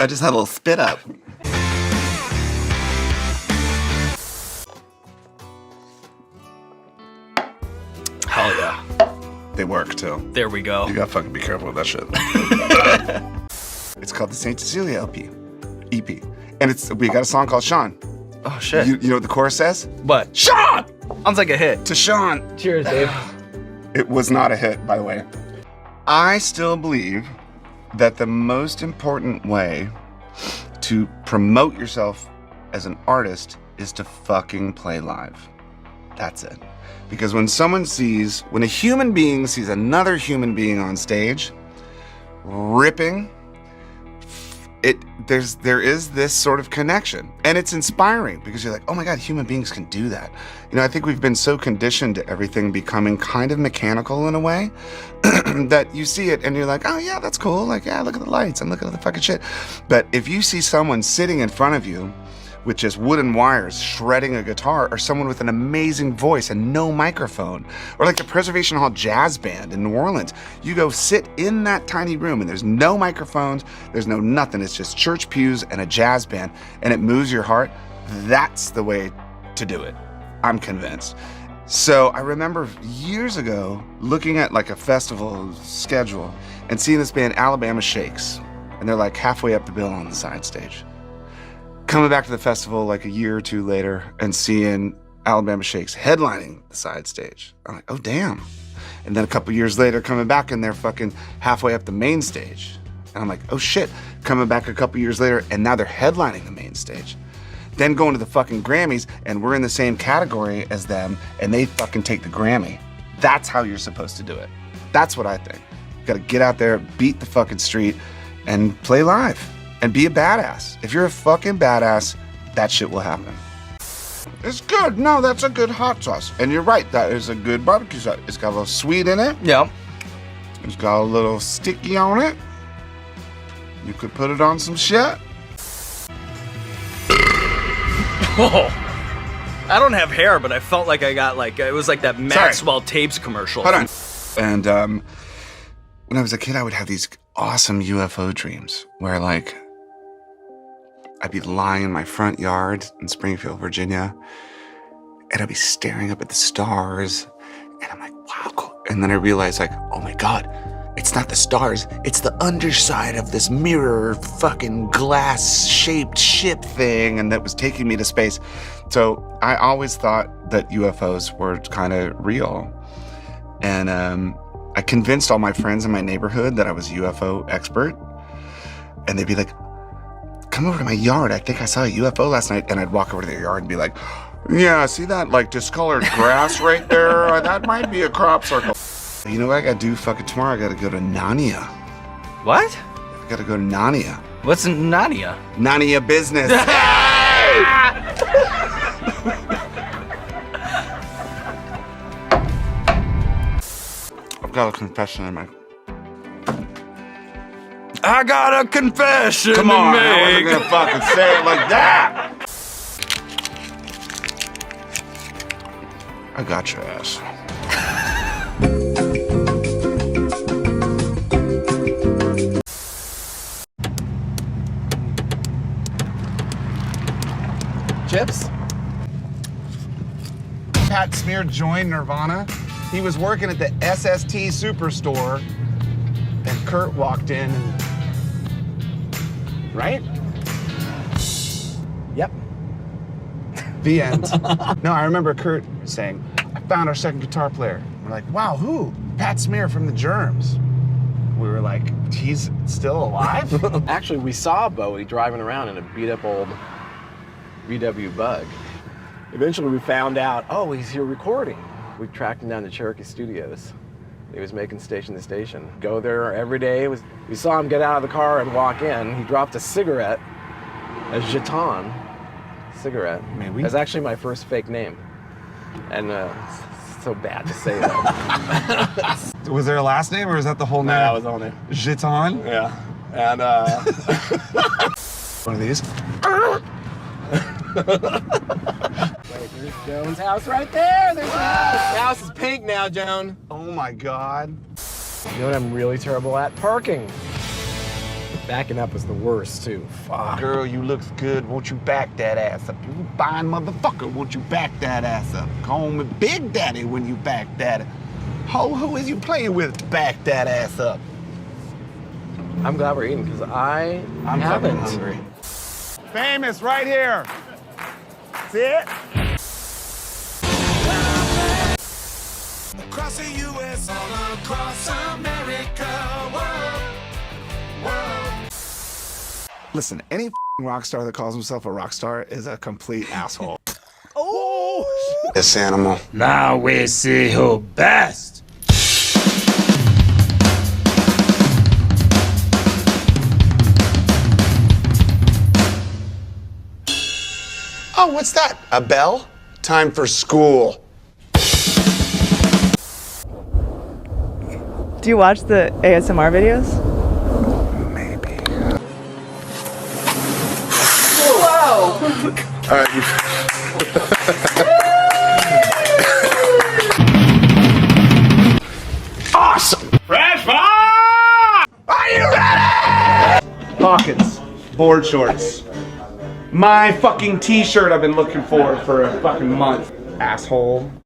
I just had a little spit up. Hell yeah. They work too. There we go. You gotta fucking be careful with that shit. It's called the St. Cecilia EP. And we got a song called Sean. Oh, shit. You know what the chorus says? What? Sean! Sounds like a hit. To Sean. Cheers, Dave. It was not a hit, by the way. I still believe that the most important way to promote yourself as an artist is to fucking play live. That's it. Because when a human being sees another human being on stage, ripping, there is this sort of connection, and it's inspiring because you're like, oh my God, human beings can do that. You know, I think we've been so conditioned to everything becoming kind of mechanical in a way that you see it and you're like, oh yeah, that's cool. Like, yeah, look at the lights and look at the fucking shit. But if you see someone sitting in front of you with just wooden wires shredding a guitar, or someone with an amazing voice and no microphone, or like the Preservation Hall Jazz Band in New Orleans, you go sit in that tiny room and there's no microphones, there's no nothing, it's just church pews and a jazz band, and it moves your heart. That's the way to do it. I'm convinced. So I remember years ago looking at like a festival schedule and seeing this band Alabama Shakes, and they're like halfway up the bill on the side stage. Coming back to the festival like a year or two later and seeing Alabama Shakes headlining the side stage. I'm like, oh damn. And then a couple years later coming back and they're fucking halfway up the main stage. And I'm like, oh shit. Coming back a couple years later and now they're headlining the main stage. Then going to the fucking Grammys and we're in the same category as them and they fucking take the Grammy. That's how you're supposed to do it. That's what I think. You gotta get out there, beat the fucking street and play live. And be a badass. If you're a fucking badass, that shit will happen. It's good. No, that's a good hot sauce. And you're right, that is a good barbecue sauce. It's got a little sweet in it. Yeah. It's got a little sticky on it. You could put it on some shit. Oh. I don't have hair, but I felt like I got like, it was like that Maxwell Tapes commercial. Hold on. And when I was a kid, I would have these awesome UFO dreams where like, I'd be lying in my front yard in Springfield, Virginia, and I'd be staring up at the stars, and I'm like, wow, cool. And then I realized like, oh my God, it's not the stars, it's the underside of this mirror fucking glass-shaped ship thing, and that was taking me to space. So I always thought that UFOs were kind of real. And I convinced all my friends in my neighborhood that I was a UFO expert, and they'd be like, come over to my yard. I think I saw a UFO last night. And I'd walk over to their yard and be like, yeah, see that like discolored grass right there? That might be a crop circle. You know what I gotta do fucking tomorrow? I gotta go to Narnia. What? I gotta go to Narnia. What's Narnia? Narnia business. I've got a confession in my... I got a confession Come on, to I make. wasn't gonna fucking say it like that. I got your ass. Chips? Pat Smear joined Nirvana. He was working at the SST Superstore, and Kurt walked in and... Right? Yep. The end. No, I remember Kurt saying, I found our second guitar player. We're like, wow, who? Pat Smear from the Germs. We were like, he's still alive? Actually, we saw Bowie driving around in a beat-up old VW Bug. Eventually, we found out, oh, he's here recording. We tracked him down to Cherokee Studios. He was making Station to Station. Go there every day. We saw him get out of the car and walk in. He dropped a cigarette, a Jeton cigarette. That's actually my first fake name. And it's so bad to say that. Was there a last name, or is that the whole name? No, that was the whole name. Jeton? Yeah. And One of these? wait, there's Joan's house right there. There's the house. The house is pink now, Joan. Oh my God. You know what I'm really terrible at? Parking. Backing up was the worst too. Fuck. Girl, you looks good. Won't you back that ass up? You fine motherfucker. Won't you back that ass up? Call me Big Daddy when you back that. Ho, who is you playing with? Back that ass up. I'm glad we're eating because I'm fucking haven't. hungry. Famous right here. See it? Across the U.S., all across America, world. Listen, any rock star that calls himself a rock star is a complete asshole. Oh! This animal. Now we see who best. Oh, what's that? A bell? Time for school. Do you watch the ASMR videos? Maybe. Whoa! All right. Awesome! Fresh fire! Are you ready? Hawkins, board shorts. My fucking t-shirt I've been looking for a fucking month. Asshole.